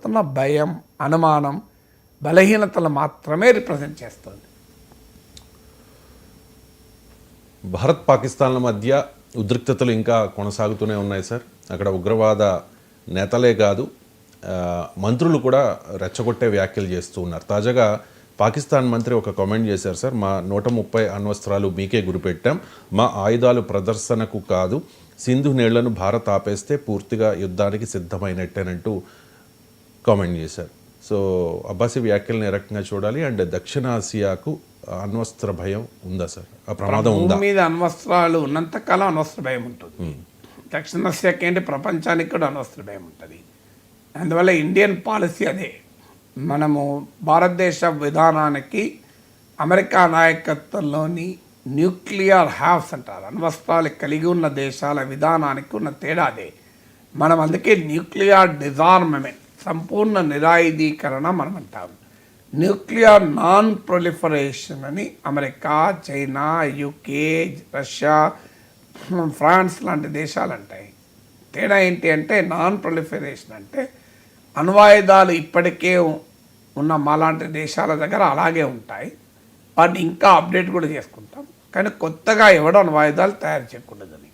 వ్యక్తమవుతున్న భయం, అనుమానం, బలహీనతలు మాత్రమే రిప్రజెంట్ చేస్తుంది. భారత్ పాకిస్తాన్ల మధ్య ఉద్రిక్తతలు ఇంకా కొనసాగుతూనే ఉన్నాయి సార్. అక్కడ ఉగ్రవాద నేతలే కాదు, మంత్రులు కూడా రెచ్చగొట్టే వ్యాఖ్యలు చేస్తూ ఉన్నారు. తాజాగా పాకిస్తాన్ మంత్రి ఒక కామెంట్ చేశారు సార్. మా 130 అణ్వస్త్రాలు మీకే గురిపెట్టాం, మా ఆయుధాలు ప్రదర్శనకు కాదు, సింధు నీళ్లను భారత్ ఆపేస్తే పూర్తిగా యుద్ధానికి సిద్ధమైనట్టేనంటూ కామెంట్ చేశారు. సో అబ్బాసీ వ్యాఖ్యలను ఏ రకంగా చూడాలి? అండ్ దక్షిణాసియాకు అణ్వస్త్ర భయం ఉందా సార్? ఆ ప్రమాదం ఉందా? మీద అణ్వస్త్రాలు ఉన్నంతకాలం అణ్వస్త్ర భయం ఉంటుంది. దక్షిణాసియాకి ఏంటి, ప్రపంచానికి కూడా అణ్వస్త్ర భయం ఉంటుంది. అందువల్ల ఇండియన్ పాలసీ అదే. మనము భారతదేశ విధానానికి అమెరికా నాయకత్వంలోని న్యూక్లియర్ హ్యావ్స్ అంటారు, అణ్వస్త్రాలు కలిగి ఉన్న దేశాల విధానానికి ఉన్న తేడా అదే. మనం అందుకే న్యూక్లియర్ డిజార్మమెంట్, సంపూర్ణ నిరాయుధీకరణ మనం అంటాం. న్యూక్లియర్ నాన్ ప్రొలిఫరేషన్ అని America, China, UK, Russia, France లాంటి దేశాలు అంటాయి. తేడా ఏంటి అంటే, నాన్ ప్రొలిఫరేషన్ అంటే అణ్వాయుధాలు ఇప్పటికే ఉన్న మాలాంటి దేశాల దగ్గర అలాగే ఉంటాయి, వాటిని ఇంకా అప్డేట్ కూడా చేసుకుంటాం, కానీ కొత్తగా ఎవడో అణ్వాయుధాలు తయారు చేయకూడదని.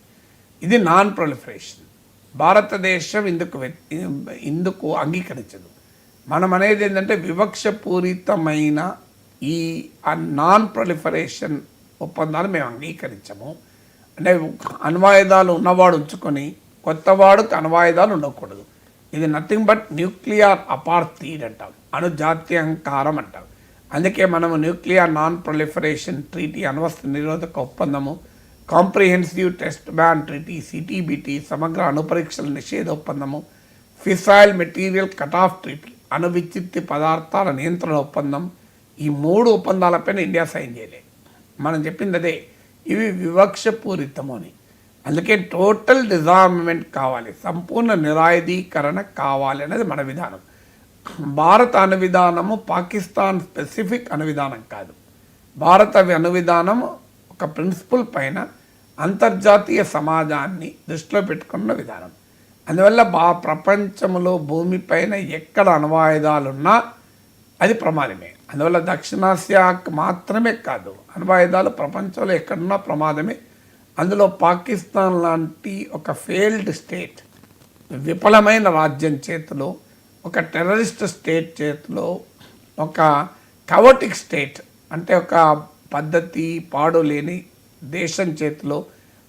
ఇది నాన్ ప్రొలిఫరేషన్. భారతదేశం ఇందుకు అంగీకరించదు. మనం అనేది ఏంటంటే, వివక్షపూరితమైన ఈ నాన్ ప్రొలిఫరేషన్ ఒప్పందాలు మేము అంగీకరించము. అంటే అణ్వాయుధాలు ఉన్నవాడు ఉంచుకొని కొత్తవాడుకు అణ్వాయుధాలు ఉండకూడదు. ఇది నథింగ్ బట్ న్యూక్లియర్ అపార్థీడ్ అంటాం, అణుజాత్యంకారం అంటాం. అందుకే మనము న్యూక్లియర్ నాన్ ప్రొలిఫరేషన్ ట్రీటీ, అణ్వస్త్ర నిరోధక ఒప్పందము, comprehensive test ban treaty CTBT, సమగ్ర అణుపరీక్షల నిషేధ ఒప్పందము, fissile material cut off treaty, అణువిచ్చిత్తి పదార్థాల నియంత్రణ ఒప్పందం, ఈ 3 ఒప్పందాలపైన ఇండియా సైన్ చేయలేదు. మనం చెప్పింది అదే, ఇవి వివక్షపూరితము అని. అందుకే టోటల్ డిజార్మమెంట్ కావాలి, సంపూర్ణ నిరాయుధీకరణ కావాలి అనేది మన విధానం. భారత అణువిధానము పాకిస్తాన్ స్పెసిఫిక్ అణువిధానం కాదు. భారత అణువిధానం ఒక ప్రిన్సిపల్ పైన అంతర్జాతీయ సమాజాన్ని దృష్టిలో పెట్టుకున్న విధానం. అందువల్ల ప్రపంచంలో భూమిపైన ఎక్కడ అణ్వాయుధాలున్నా అది ప్రమాదమే. అందువల్ల దక్షిణాసియాకు మాత్రమే కాదు, అణ్వాయుధాలు ప్రపంచంలో ఎక్కడున్నా ప్రమాదమే. అందులో పాకిస్తాన్ లాంటి ఒక ఫెయిల్డ్ స్టేట్, విఫలమైన రాజ్యం చేతిలో, ఒక టెర్రరిస్ట్ స్టేట్ చేతిలో, ఒక కవోటిక్ స్టేట్ అంటే ఒక పద్ధతి పాడు లేని దేశం చేతిలో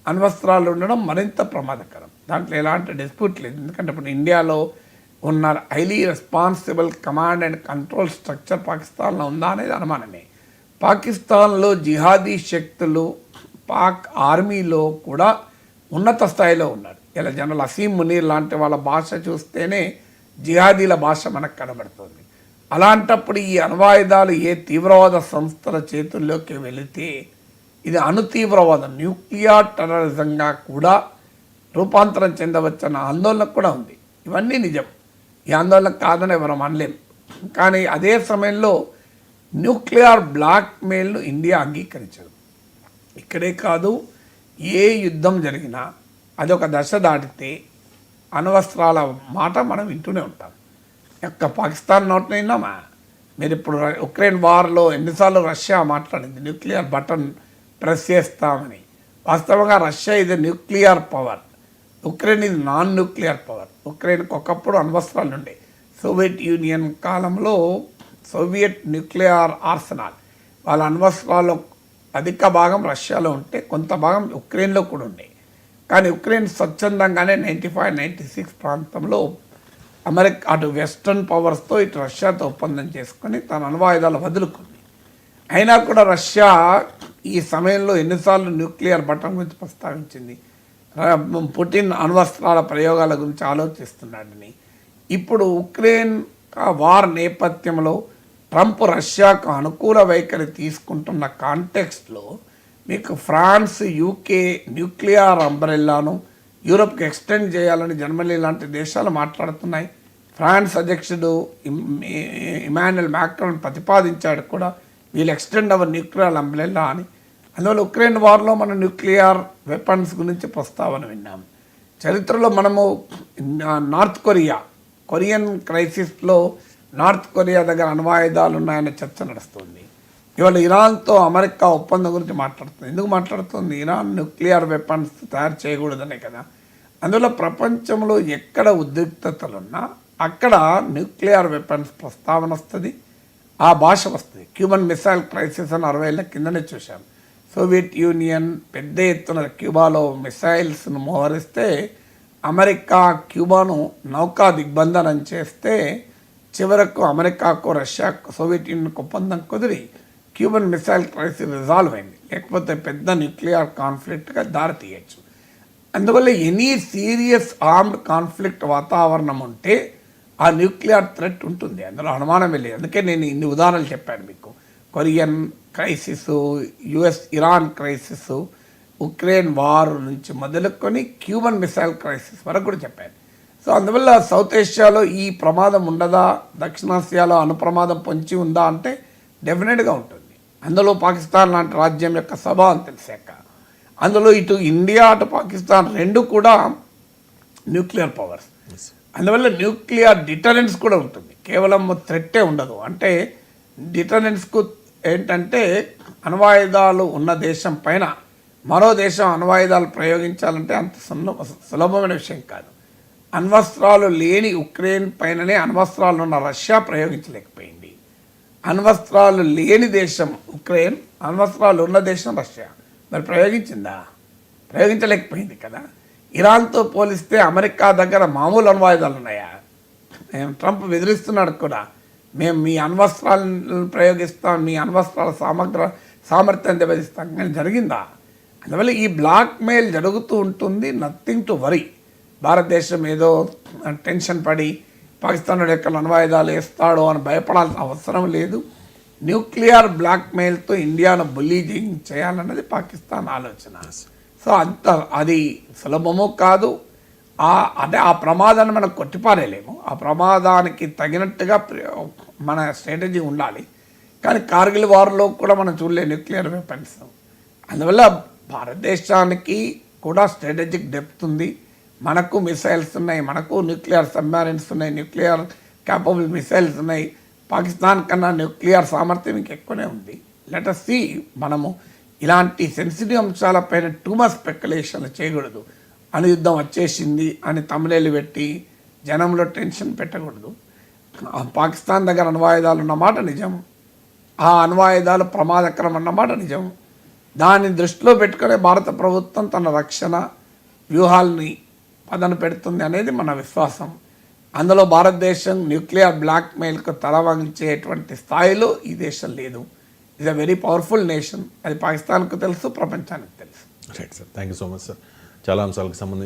అణ్వస్త్రాలు ఉండడం మరింత ప్రమాదకరం. దాంట్లో ఎలాంటి డిస్ప్యూట్ లేదు. ఎందుకంటే ఇప్పుడు ఇండియాలో ఉన్న highly responsible command and control structure పాకిస్తాన్లో ఉందా అనేది అనుమానమే. పాకిస్తాన్లో జిహాదీ శక్తులు పాక్ ఆర్మీలో కూడా ఉన్నత స్థాయిలో ఉన్నారు. ఇలా జనరల్ అసీం మునీర్ లాంటి వాళ్ళ భాష చూస్తేనే జిహాదీల భాష మనకు కనబడుతుంది. అలాంటప్పుడు ఈ అణ్వాయుధాలు ఏ తీవ్రవాద సంస్థల చేతుల్లోకి వెళితే ఇది అణుతీవ్రవాదం, న్యూక్లియర్ టెర్రరిజంగా కూడా రూపాంతరం చెందవచ్చన్న ఆందోళన కూడా ఉంది. ఇవన్నీ నిజం, ఈ ఆందోళన కాదని ఎవరు అనలేం. కానీ అదే సమయంలో న్యూక్లియర్ బ్లాక్మెయిల్ను ఇండియా అంగీకరించదు. ఇక్కడే కాదు, ఏ యుద్ధం జరిగినా అది ఒక దశ దాటితే అణ్వస్త్రాల మాట మనం వింటూనే ఉంటాం. పాకిస్తాన్ నోట్ అయినామా మీరు? ఇప్పుడు ఉక్రెయిన్ వార్లో ఎన్నిసార్లు రష్యా మాట్లాడింది న్యూక్లియర్ బటన్ ప్రెస్ చేస్తామని. వాస్తవంగా రష్యా ఇది న్యూక్లియర్ పవర్, ఉక్రెయిన్ ఇది నాన్ న్యూక్లియర్ పవర్. ఉక్రెయిన్కి ఒకప్పుడు అణ్వస్త్రాలు ఉండే. సోవియట్ యూనియన్ కాలంలో సోవియట్ న్యూక్లియర్ ఆర్సెనల్, వాళ్ళ అణ్వస్త్రాలు అధిక భాగం రష్యాలో ఉంటే కొంత భాగం ఉక్రెయిన్లో కూడా ఉండే. కానీ ఉక్రెయిన్ స్వచ్ఛందంగానే 95-96 ప్రాంతంలో అమెరికా అటు వెస్ట్రన్ పవర్స్తో ఇటు రష్యాతో ఒప్పందం చేసుకొని తన అణ్వాయుధాలు వదులుకుంది. అయినా కూడా రష్యా ఈ సమయంలో ఎన్నిసార్లు న్యూక్లియర్ బటన్ గురించి ప్రస్తావించింది, పుటిన్ అణ్వస్త్రాల ప్రయోగాల గురించి ఆలోచిస్తున్నాడని. ఇప్పుడు ఉక్రెయిన్ వార్ నేపథ్యంలో ట్రంప్ రష్యాకు అనుకూల వైఖరి తీసుకుంటున్న కాంటెక్స్ట్లో మీకు ఫ్రాన్స్, యూకే న్యూక్లియర్ అంబ్రెల్లాను యూరోప్కి ఎక్స్టెండ్ చేయాలని జర్మనీ లాంటి దేశాలు మాట్లాడుతున్నాయి. ఫ్రాన్స్ అధ్యక్షుడు ఇమాన్యుయల్ మ్యాక్రాన్ ప్రతిపాదించాడు కూడా, వీళ్ళు ఎక్స్టెండ్ అవర్ న్యూక్లియర్ అంబ్రెల్లా అని. అందువల్ల ఉక్రెయిన్ వార్లో మనం న్యూక్లియర్ వెపన్స్ గురించి ప్రస్తావన విన్నాము. చరిత్రలో మనము నార్త్ కొరియా కొరియన్ క్రైసిస్లో నార్త్ కొరియా దగ్గర అణ్వాయుధాలు ఉన్నాయనే చర్చ నడుస్తుంది. ఇవాళ ఇరాన్తో అమెరికా ఒప్పందం గురించి మాట్లాడుతుంది. ఎందుకు మాట్లాడుతుంది? ఇరాన్ న్యూక్లియర్ వెపన్స్ తయారు చేయకూడదనే కదా. అందువల్ల ప్రపంచంలో ఎక్కడ ఉద్రిక్తతలున్నా అక్కడ న్యూక్లియర్ వెపన్స్ ప్రస్తావన వస్తుంది, ఆ భాష వస్తుంది. క్యూబన్ మిసైల్ క్రైసిస్ అని 60 ఏళ్ళ కిందనే చూశాం. సోవియట్ యూనియన్ పెద్ద ఎత్తున క్యూబాలో మిసైల్స్ను మోహరిస్తే అమెరికా క్యూబాను నౌకా దిగ్బంధనం చేస్తే చివరకు అమెరికాకు రష్యాకు సోవియట్ యూనియన్కు ఒప్పందం కుదిరి క్యూబన్ మిసైల్ క్రైసిస్ రిజాల్వ్ అయింది. లేకపోతే పెద్ద న్యూక్లియర్ కాన్ఫ్లిక్ట్గా దారి తీయచ్చు. అందువల్ల ఎనీ సీరియస్ ఆర్మ్డ్ కాన్ఫ్లిక్ట్ వాతావరణం ఉంటే ఆ న్యూక్లియర్ థ్రెట్ ఉంటుంది, అందులో అనుమానం లేదు. అందుకే నేను ఇన్ని ఉదాహరణలు చెప్పాను మీకు. Korean crisis, Iran crisis, Ukraine war నుంచి మొదలుకొని క్యూబన్ మిసైల్ క్రైసిస్ వరకు కూడా చెప్పాను. సో అందువల్ల సౌత్ ఏషియాలో ఈ ప్రమాదం ఉండదా, దక్షిణాసియాలో అనుప్రమాదం పొంచి ఉందా అంటే డెఫినెట్గా ఉంటుంది. అందులో పాకిస్తాన్ లాంటి రాజ్యం యొక్క స్వభావం తెలిసాక, అందులో ఇటు ఇండియా అటు పాకిస్తాన్ రెండు కూడా న్యూక్లియర్ పవర్స్. అందువల్ల న్యూక్లియర్ డిటరెన్స్ కూడా ఉంటుంది, కేవలం థ్రెట్టే ఉండదు. అంటే డిటరెన్స్కు ఏంటంటే అణ్వాయుధాలు ఉన్న దేశం పైన మరో దేశం అణ్వాయుధాలు ప్రయోగించాలంటే అంత సులభమైన విషయం కాదు. అణ్వస్త్రాలు లేని ఉక్రెయిన్ పైననే అణ్వస్త్రాలు ఉన్న రష్యా ప్రయోగించలేకపోయింది. అణ్వస్త్రాలు లేని దేశం ఉక్రెయిన్, అణ్వస్త్రాలు ఉన్న దేశం రష్యా. మరి ప్రయోగించిందా? ప్రయోగించలేకపోయింది కదా. ఇరాన్తో పోలిస్తే అమెరికా దగ్గర మామూలు అణ్వాయుధాలు ఉన్నాయా? ట్రంప్ బెదిరిస్తున్నాడు కూడా, మేము మీ అణ్వస్త్రాలను ప్రయోగిస్తాం, మీ అణ్వస్త్రాల సామర్థ్యం దెబ్బతీస్తాం. కానీ జరిగిందా? అందువల్ల ఈ బ్లాక్ మెయిల్ జరుగుతూ ఉంటుంది. Nothing to worry. భారతదేశం ఏదో టెన్షన్ పడి పాకిస్తాన్ యొక్క అణ్వాయుధాలు వేస్తాడో అని భయపడాల్సిన అవసరం లేదు. న్యూక్లియర్ బ్లాక్ మెయిల్తో ఇండియాను బుల్లీజింగ్ చేయాలన్నది పాకిస్తాన్ ఆలోచన. సో అంత అది సులభము కాదు. అంటే ఆ ప్రమాదాన్ని మనం కొట్టిపారేయలేము. ఆ ప్రమాదానికి తగినట్టుగా మన స్ట్రాటజీ ఉండాలి. కానీ కార్గిల్ వార్లో కూడా మనం చూడలేము న్యూక్లియర్ వెపన్స్. అందువల్ల భారతదేశానికి కూడా స్ట్రాటజిక్ డెప్త్ ఉంది. మనకు మిసైల్స్ ఉన్నాయి, మనకు న్యూక్లియర్ సబ్మెరైన్స్ ఉన్నాయి, న్యూక్లియర్ క్యాపబుల్ మిసైల్స్ ఉన్నాయి. పాకిస్తాన్ కన్నా న్యూక్లియర్ సామర్థ్యం ఇంకెక్కువనే ఉంది. లెట్ us see, మనము ఇలాంటి సెన్సిటివ్ అంశాలపైన టూ మచ్ స్పెక్యులేషన్ చేయకూడదు. అణుయుద్ధం వచ్చేసింది అని తమిళేలు పెట్టి జనంలో టెన్షన్ పెట్టకూడదు. పాకిస్తాన్ దగ్గర అణ్వాయుధాలు ఉన్నమాట నిజం, ఆ అణ్వాయుధాలు ప్రమాదకరం అన్నమాట నిజం. దాన్ని దృష్టిలో పెట్టుకునే భారత ప్రభుత్వం తన రక్షణ వ్యూహాల్ని పదన పెడుతుంది అనేది మన విశ్వాసం. అందులో భారతదేశం న్యూక్లియర్ బ్లాక్ మెయిల్కు తల వంచేటువంటి స్థాయిలో ఈ దేశం లేదు. It's a very powerful nation. అది పాకిస్తాన్కు తెలుసు, ప్రపంచానికి తెలుసు. Right sir, thank you so much sir. చాలా అంశాలకు సంబంధించి